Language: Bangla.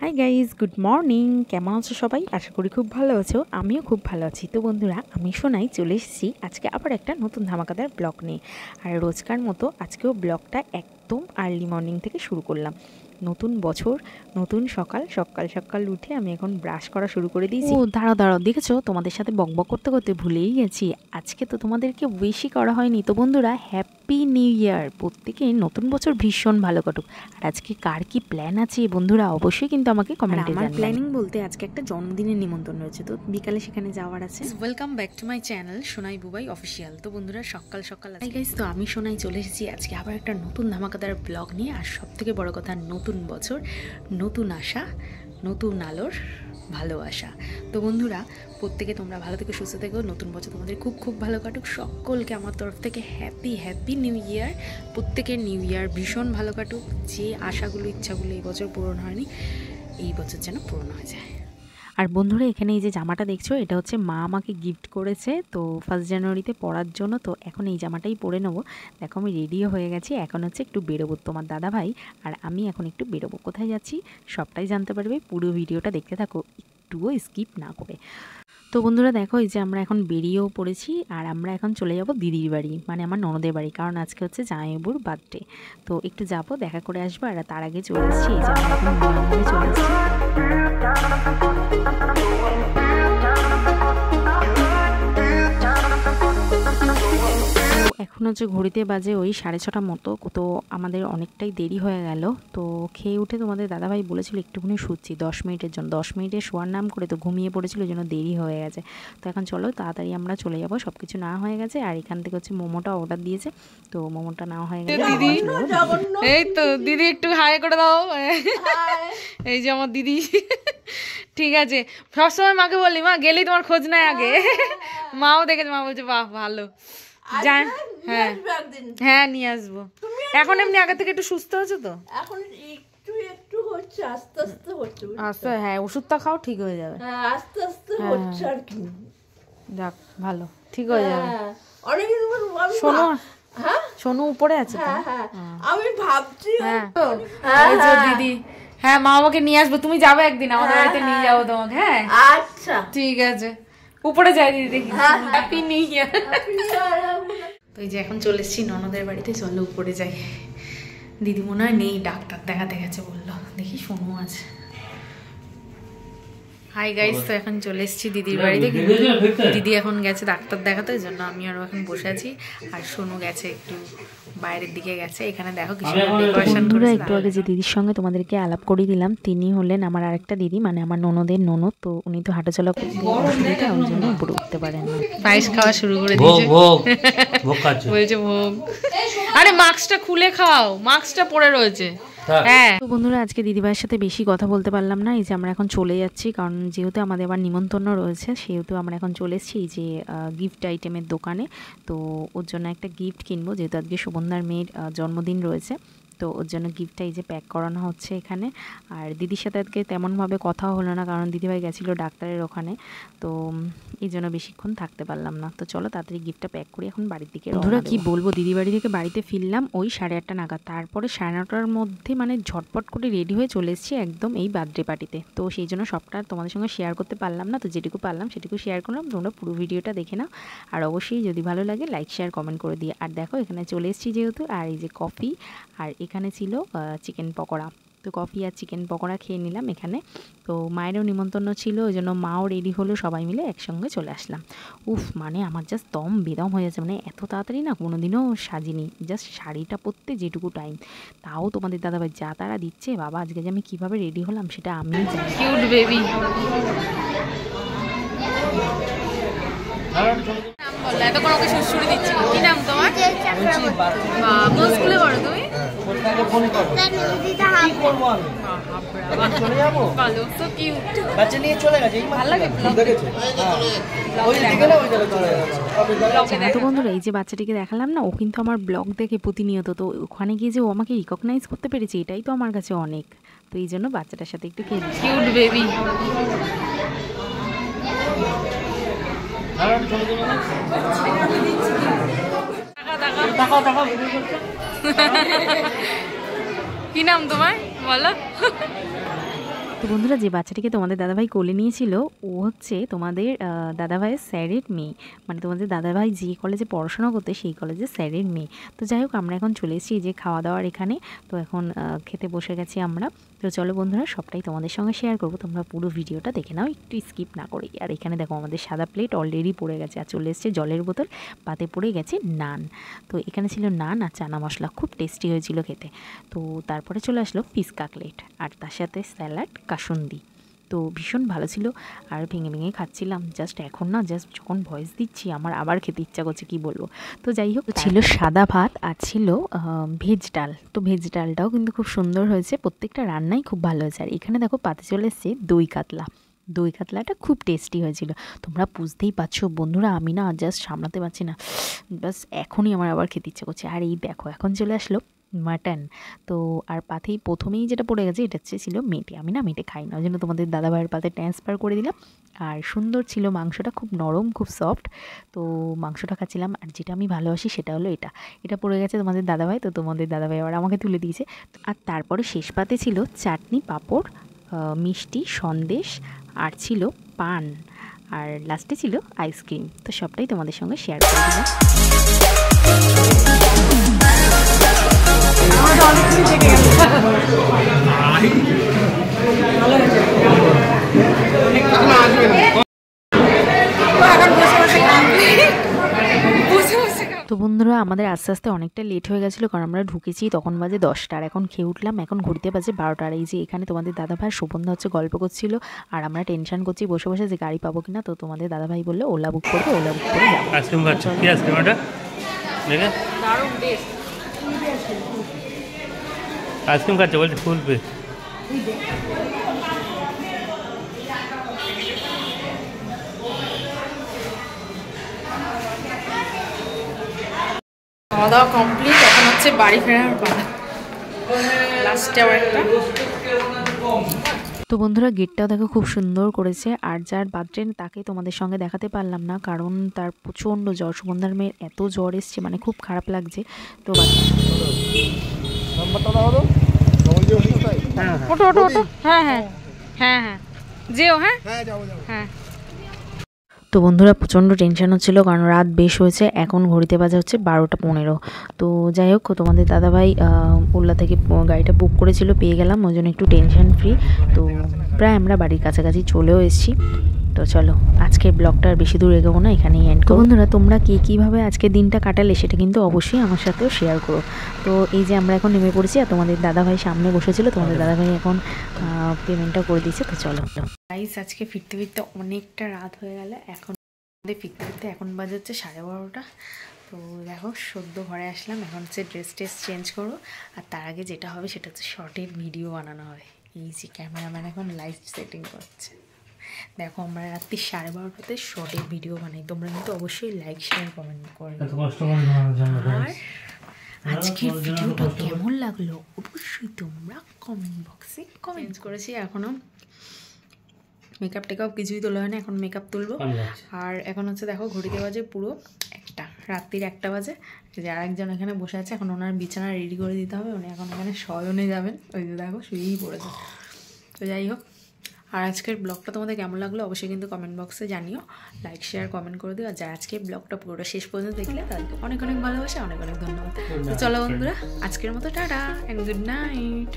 Hi guys, good morning. কেমন আছো সবাই? আশা করি খুব ভালো আছো। আমিও খুব ভালো আছি। তো বন্ধুরা, আমি সোনাই চলে এসেছি আজকে আবার একটা নতুন ধামাকাদার ব্লগ নিয়ে। আর রোজকার মতো আজকেও ব্লগটা একদম আর্লি মর্নিং থেকে শুরু করলাম। নতুন বছর, নতুন সকাল সকাল সকাল উঠে আমি এখন ব্রাশ করা শুরু করে দিয়েছি। ও দাঁড়াও, দেখেছো, তোমাদের সাথে বকবক করতে করতে ভুলেই গেছি, আজকে তো তোমাদেরকে উইশই করা হয়নি। তো বন্ধুরা, হ্যাপি নিউ ইয়ার। প্রত্যেকে নতুন বছর ভীষণ ভালো কাটুক। আর আজকে কার কি প্ল্যান আছে বন্ধুরা, অবশ্যই কিন্তু আমাকে কমেন্টে জানাবেন। আমার প্ল্যানিং বলতে আজকে একটা জন্মদিনের নিমন্ত্রণ রয়েছে, তো বিকালে সেখানে যাওয়ার আছে। Welcome back to my channel Sonai Bubai official. তো বন্ধুরা, সকাল সকাল গাইস, তো আমি সোনাই চলে এসেছি আজকে আবার একটা নতুন ধামাকাদার ব্লগ নিয়ে। আর সব থেকে বড় কথা, নতুন বছর, নতুন আশা, নতুন আলোর ভালোবাসা। তো বন্ধুরা, প্রত্যেকে তোমরা ভালো থেকে সুস্থ থেকো। নতুন বছর তোমাদের খুব খুব ভালো কাটুক। সকলকে আমার তরফ থেকে হ্যাপি হ্যাপি নিউ ইয়ার। প্রত্যেকের নিউ ইয়ার ভীষণ ভালো কাটুক। যে আশাগুলো ইচ্ছাগুলো এই বছর পূরণ হয়নি, এই বছর যেন পূরণ হয়ে যায়। আর বন্ধুরা, এখানে এই যে জামাটা দেখছো, এটা হচ্ছে মা আমাকে গিফট করেছে, তো 1 জানুয়ারিতে পরার জন্য। তো এখন এই জামাটাই পরে নেবো। দেখো, আমি রেডিও হয়ে গেছি। এখন হচ্ছে একটু বেরোবো, তোমার দাদা ভাই আর আমি এখন একটু বেরোবো। কোথায় যাচ্ছি সবটাই জানতে পারবে, পুরো ভিডিওটা দেখতে থাকো, একটুও স্কিপ না করে। তো বন্ধুরা দেখো, এই যে আমরা এখন বেরিয়েও পড়েছি। আর আমরা এখন চলে যাব দিদির বাড়ি, মানে আমার ননদের বাড়ি, কারণ আজকে হচ্ছে জামাইবাবুর বার্থডে। তো একটু যাবো, দেখা করে আসবো। আর তার আগে চলে এসেছি, এই যে আমরা এখন বিমানবন্দরে চলে এসেছি। এখন হচ্ছে ঘড়িতে বাজে ওই 6:30 মতো। তো আমাদের অনেকটাই দেরি হয়ে গেল। তো খেয়ে উঠে তোমাদের দাদাভাই বলেছিল একটুখানি শুচ্ছি 10 মিনিটের জন্য। 10 মিনিটে শোয়ার নাম করে তো ঘুমিয়ে পড়েছিল, ওই জন্য দেরি হয়ে গেছে। তো এখন চলো তাড়াতাড়ি আমরা চলে যাবো। সব কিছু না হয়ে গেছে। আর এখান থেকে হচ্ছে মোমোটা অর্ডার দিয়েছে, তো মোমোটা না হয়ে গেছে। দিদি, এই তো দিদি, একটু হাই করে দাও। এই যে আমার দিদি। ঠিক আছে, সবসময় মাকে বললি, মা গেলেই তোমার খোঁজ নেয় আগে। মাও দেখেছে, মা বলছে বাহ ভালো। হ্যাঁ হ্যাঁ, নিয়ে আসবো। এখন এমনি আগে থেকে একটু সুস্থ হচ্ছে তো, এখন একটু একটু হচ্ছে, আস্তে আস্তে হচ্ছে। আস্তে, হ্যাঁ, ওষুধটা খাও, ঠিক হয়ে যাবে। আস্তে আস্তে হচ্ছে আর কি। যাক, ভালো, ঠিক হয়ে যাবে। অনেক শোনো, হ্যাঁ শোনো, উপরে আছে তো। আমি ভাবছি দিদি, হ্যাঁ মা আমাকে নিয়ে আসবো, তুমি যাবে একদিন আমাদের বাড়িতে, নিয়ে যাবো তোমাকে। হ্যাঁ আচ্ছা, ঠিক আছে, উপরে যাই দিদি, দেখি। Happy new year. তো এই যে এখন চলে এসেছি ননদের বাড়িতে, চলো উপরে যাই। দিদি মনে হয় নেই, ডাক্তার দেখাতে গেছে বললো, দেখি সোনু আছে। হাই গাইস, তো এখন চলে এসেছি দিদির বাড়িতে। কিন্তু দিদি এখন গেছে ডাক্তার দেখাতে, ওই জন্য আমি আরও এখন বসে আছি। আর সোনু গেছে একটু বাইরের দিকে গেছে। এখানে দেখো কিছু ডেকোরেশন করেছে। একটু আগে যে দিদির সঙ্গে তোমাদেরকে আলাপ করিয়ে দিলাম, তিনি হলেন আমার আরেকটা দিদি, মানে আমার ননদের ননদ। তো উনি তো হাঁটাচলা করতে অসুবিধা, ওই জন্য উপরে উঠতে পারেন না। পায়েস খাওয়া শুরু করে দিয়েছে, বলছে ভোগ। আরে মাস্কটা খুলে খাও, মাস্কটা পরে রয়েছে। হ্যাঁ, তো বন্ধুরা, আজকে দিদিভাইয়ের সাথে বেশি কথা বলতে পারলাম না। এই যে আমরা এখন চলে যাচ্ছি, কারণ যেহেতু আমাদের আবার নিমন্ত্রণ রয়েছে, সেহেতু আমরা এখন চলে এসেছি এই যে গিফট আইটেমের দোকানে। তো ওর জন্য একটা গিফট কিনবো, যেহেতু আজকে শোভনদার মেয়ের জন্মদিন রয়েছে। তো ওর জন্য গিফটটা এই যে প্যাক করানো হচ্ছে এখানে। আর দিদির সাথে আজকে তেমনভাবে কথাও হলো না, কারণ দিদিভাই গেছিলো ডাক্তারের ওখানে। তো এই জন্য বেশিক্ষণ থাকতে পারলাম না। তো চলো তাড়াতাড়ি গিফটটা প্যাক করি, এখন বাড়ির দিকে। বন্ধুরা, কি বলবো, দিদি বাড়ি থেকে বাড়িতে ফিরলাম ওই 8:30 নাগাদ। তারপরে 9:30টার মধ্যে মানে ঝটপট করে রেডি হয়ে চলে এসেছি একদম এই বার্থডে পার্টিতে। তো সেই জন্য সবটা তোমাদের সঙ্গে শেয়ার করতে পারলাম না। তো যেটুকু পারলাম সেটুকু শেয়ার করলাম। তোমরা পুরো ভিডিওটা দেখে নাও। আর অবশ্যই যদি ভালো লাগে লাইক শেয়ার কমেন্ট করে দিয়ে। আর দেখো, এখানে চলে এসেছি যেহেতু, আর এই যে কফি, আর এখানে ছিল চিকেন পকোড়া। তো কফি আর চিকেন পকোড়া খেয়ে নিলাম এখানে। তো মায়েরও নিমন্ত্রণ ছিল, ওই জন্য মাও রেডি হলো, সবাই মিলে একসঙ্গে চলে আসলাম। উফ, মানে আমার জাস্ট দম বেদম হয়ে যাচ্ছে। মানে এত তাড়াতাড়ি না কোনোদিনও সাজিনি, জাস্ট শাড়িটা পরতে যেটুকু টাইম, তাও তোমাদের দাদাভাই যা তারা দিচ্ছে, বাবা আজকে যে আমি কীভাবে রেডি হলাম সেটা আমি জানি। Cute baby. এতক্ষণ ওকে সুড়সুড়ি দিচ্ছি। কি নাম তোমার? কোন স্কুলে পড়ো তুমি? তো বন্ধুরা, এই যে বাচ্চাটিকে দেখালাম না, ও কিন্তু আমার ব্লগ দেখে প্রতিনিয়ত। তো ওখানে গিয়ে যে ও আমাকে রিকগনাইজ করতে পেরেছে, এটাই তো আমার কাছে অনেক। তো এই জন্য বাচ্চাটার সাথে একটু খেলছি। Cute baby. কি নাম তোমার বলো? তো বন্ধুরা, যে বাচ্চাটিকে তোমাদের দাদাভাই কোলে নিয়েছিল ও হচ্ছে তোমাদের দাদাভাইয়ের স্যারের মেয়ে, মানে তোমাদের দাদাভাই যে কলেজে পড়াশোনা করতে সেই কলেজের স্যারের মেয়ে। তো যাই হোক, আমরা এখন চলে এসেছি যে খাওয়া দাওয়ার এখানে। তো এখন খেতে বসে গেছি আমরা। তো চলো বন্ধুরা, সবটাই তোমাদের সঙ্গে শেয়ার করবো, তোমরা পুরো ভিডিওটা দেখে নাও একটু স্কিপ না করে। আর এখানে দেখো আমাদের সাদা প্লেট অলরেডি পড়ে গেছে, আর চলে এসছে জলের বোতল, পাতে পড়ে গেছে নান। তো এখানে ছিল নান আর চানা মশলা, খুব টেস্টি হয়েছিল খেতে। তো তারপরে চলে আসলো ফিশ কাটলেট আর তার সাথে স্যালাড কাসুন্দি। তো ভীষণ ভালো ছিল আর ভেঙে ভেঙে খাচ্ছিলাম। জাস্ট এখন না, জাস্ট যখন ভয়েস দিচ্ছি আমার আবার খেতে ইচ্ছা করছে, কি বলবো। তো যাই হোক, ছিল সাদা ভাত আর ছিল ভেজ ডাল। তো ভেজ ডালটাও কিন্তু খুব সুন্দর হয়েছে, প্রত্যেকটা রান্নাই খুব ভালো হয়েছে। আর এখানে দেখো পাতে চলে এসছে দই কাতলা। দই কাতলাটা খুব টেস্টি হয়েছিল। তোমরা বুঝতেই পারছো বন্ধুরা, আমি না জাস্ট সামলাতে পারছি না, বাস এখনই আমার আবার খেতে ইচ্ছা করছে। আর এই দেখো এখন চলে আসলো মাটন। তো আর পাতেই প্রথমেই যেটা পড়ে গেছে এটা ছিল মেটে। আমি না মেটে খাই না, ওই জন্য তোমাদের দাদাভাইয়ের পাতে ট্রান্সফার করে দিলাম। আর সুন্দর ছিল মাংসটা, খুব নরম, খুব সফট। তো মাংসটা খাচ্ছিলাম। আর যেটা আমি ভালোবাসি সেটা হলো এটা পড়ে গেছে তোমাদের দাদাভাই, তো তোমাদের দাদাভাই আবার আমাকে তুলে দিয়েছে। আর তারপরে শেষ পাতে ছিল চাটনি, পাঁপড়, মিষ্টি, সন্দেশ আর ছিল পান, আর লাস্টে ছিল আইসক্রিম। তো সবটাই তোমাদের সঙ্গে শেয়ার করে দিলাম। তো বন্ধুরা, আমাদের আস্তে আস্তে অনেকটা লেট হয়ে গেছিলো, কারণ আমরা ঢুকেছি তখন বাজে 10টা, আর এখন খেয়ে উঠলাম, এখন ঘুরতে বাজে 12টা। আর এই যে এখানে তোমাদের দাদাভাই শোভনদা হচ্ছে গল্প করছিল, আর আমরা টেনশন করছি বসে বসে যে গাড়ি পাবো কিনা। তো তোমাদের দাদাভাই বললো ওলা বুক করবে, ওলা বুক করে যাবো। আইসক্রিম খাচ্ছি, কি আইসক্রিম এটা? দেখে আইসক্রিম খাচ্ছে, বলছে ফুল পে। খাওয়া দাওয়া কমপ্লিট, এখন হচ্ছে বাড়ি ফেরার পালা। লাস্টে আবার একটা। তো বন্ধুরা, গেটটাও দেখো খুব সুন্দর করেছে। আর যার বার্থডে তাকে তোমাদের সঙ্গে দেখাতে পারলাম না, কারণ তার প্রচণ্ড জ্বর। সুগন্ধার মেয়ের এত জ্বর এসছে, মানে খুব খারাপ লাগছে। তো ওটো ওটো ওটো, হ্যাঁ হ্যাঁ হ্যাঁ হ্যাঁ যেও, হ্যাঁ হ্যাঁ। তো বন্ধুরা, প্রচণ্ড টেনশন হচ্ছিলো, কারণ রাত বেশ হয়েছে, এখন ঘড়িতে বাজে হচ্ছে 12টা 15। তো যাই হোক, তোমাদের দাদাভাই ওলা থেকে গাড়িটা বুক করেছিল, পেয়ে গেলাম, ওই জন্য একটু টেনশন ফ্রি। তো প্রায় আমরা বাড়ির কাছাকাছি চলেও এসেছি। তো চলো, আজকের ব্লগটা আর বেশি দূর এগোবো না, এখানেই এন্ড করো। বন্ধুরা, তোমরা কীভাবে আজকের দিনটা কাটালে সেটা কিন্তু অবশ্যই আমার সাথেও শেয়ার করো। তো এই যে আমরা এখন নেমে পড়েছি, আর তোমাদের দাদাভাই সামনে বসেছিল, তোমাদের দাদাভাই এখন পেমেন্টটা করে দিয়েছে। তো চলো গাইস, আজকে ফিরতে ফিরতে অনেকটা রাত হয়ে গেল। এখন ফিরতে ফিরতে এখন বাজে হচ্ছে 12:30। তো দেখো, সদ্য ঘরে আসলাম, এখন হচ্ছে ড্রেস চেঞ্জ করবো। আর তার আগে যেটা হবে সেটা হচ্ছে শর্টের ভিডিও বানানো হবে। এই যে ক্যামেরাম্যান এখন লাইট সেটিং করছে। দেখো, আমরা রাত্রি 12:30-তে শর্টের ভিডিও বানাই। তোমরা কিন্তু অবশ্যই লাইক, শেয়ার, কমেন্ট করবে। আর আজকের ভিডিওটা কেমন লাগলো অবশ্যই তোমরা কমেন্ট বক্সে কমেন্ট করেছি। এখনও মেকআপ টেকআপ কিছুই তোলা হয় না, এখন মেকআপ তুলবো। আর এখন হচ্ছে দেখো, ঘড়িতে বাজে পুরো রাত্রির 1টা বাজে। যে আরেকজন এখানে বসে আছে, এখন ওনার বিছানা রেডি করে দিতে হবে। উনি এখন এখানে শয়নে যাবেন, ওই যে দেখো শুয়েই পড়েছে। তো যাই হোক, আর আজকের ব্লগটা তোমাদের কেমন লাগলো অবশ্যই কিন্তু কমেন্ট বক্সে জানিও। লাইক, শেয়ার, কমেন্ট করে দিও। আর যারা আজকে ব্লগটা পুরোটা শেষ পর্যন্ত দেখলে তাদেরকে অনেক অনেক ভালোবাসা, অনেক অনেক ধন্যবাদ। তো চলো বন্ধুরা, আজকের মতো টাটা এন্ড গুড নাইট।